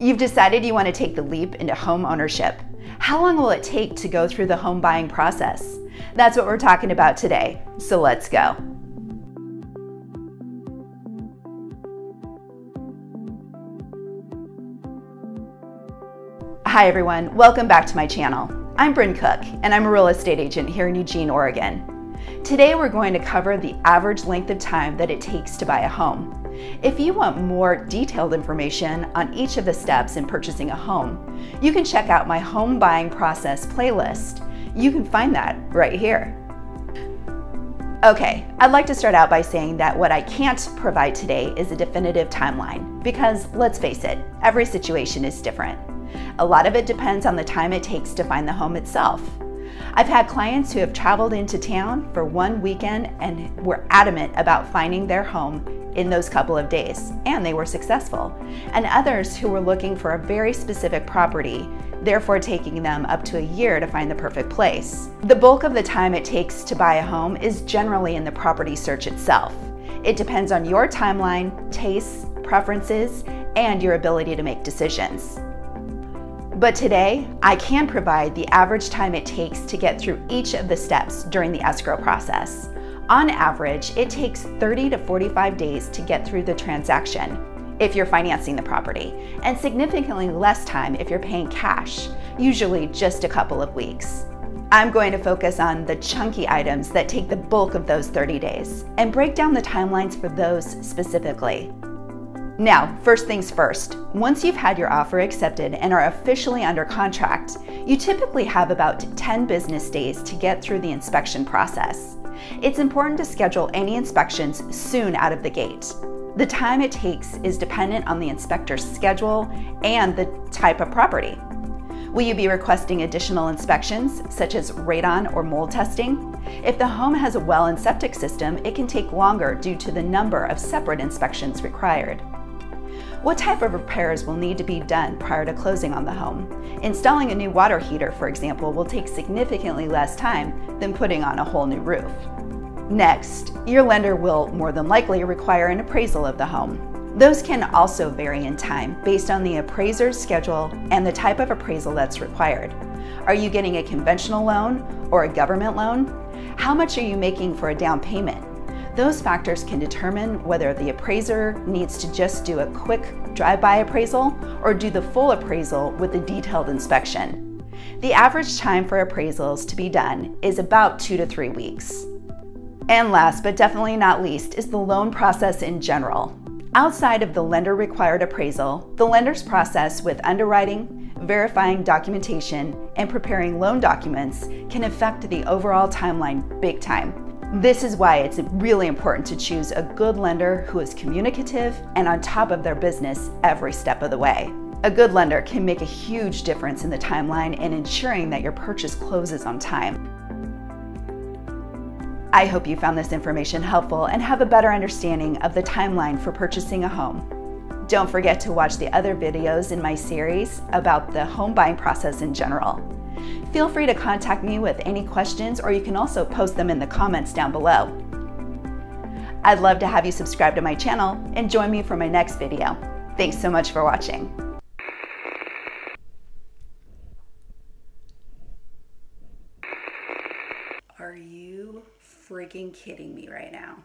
You've decided you want to take the leap into home ownership. How long will it take to go through the home buying process? That's what we're talking about today, so let's go. Hi everyone, welcome back to my channel. I'm Bryn Cook, and I'm a real estate agent here in Eugene, Oregon. Today we're going to cover the average length of time that it takes to buy a home. If you want more detailed information on each of the steps in purchasing a home, you can check out my home buying process playlist. You can find that right here. Okay, I'd like to start out by saying that what I can't provide today is a definitive timeline because, let's face it, every situation is different. A lot of it depends on the time it takes to find the home itself. I've had clients who have traveled into town for one weekend and were adamant about finding their home in those couple of days, and they were successful. And others who were looking for a very specific property, therefore taking them up to a year to find the perfect place. The bulk of the time it takes to buy a home is generally in the property search itself. It depends on your timeline, tastes, preferences, and your ability to make decisions. But today, I can provide the average time it takes to get through each of the steps during the escrow process. On average, it takes 30 to 45 days to get through the transaction if you're financing the property, and significantly less time if you're paying cash, usually just a couple of weeks. I'm going to focus on the chunky items that take the bulk of those 30 days and break down the timelines for those specifically. Now, first things first, once you've had your offer accepted and are officially under contract, you typically have about 10 business days to get through the inspection process. It's important to schedule any inspections soon out of the gate. The time it takes is dependent on the inspector's schedule and the type of property. Will you be requesting additional inspections, such as radon or mold testing? If the home has a well and septic system, it can take longer due to the number of separate inspections required. What type of repairs will need to be done prior to closing on the home? Installing a new water heater, for example, will take significantly less time than putting on a whole new roof. Next, your lender will more than likely require an appraisal of the home. Those can also vary in time based on the appraiser's schedule and the type of appraisal that's required. Are you getting a conventional loan or a government loan? How much are you making for a down payment? Those factors can determine whether the appraiser needs to just do a quick drive-by appraisal or do the full appraisal with a detailed inspection. The average time for appraisals to be done is about 2 to 3 weeks. And last but definitely not least is the loan process in general. Outside of the lender-required appraisal, the lender's process with underwriting, verifying documentation, and preparing loan documents can affect the overall timeline big time. This is why it's really important to choose a good lender who is communicative and on top of their business every step of the way. A good lender can make a huge difference in the timeline and ensuring that your purchase closes on time. I hope you found this information helpful and have a better understanding of the timeline for purchasing a home. Don't forget to watch the other videos in my series about the home buying process in general. Feel free to contact me with any questions, or you can also post them in the comments down below. I'd love to have you subscribe to my channel and join me for my next video. Thanks so much for watching. Are you freaking kidding me right now?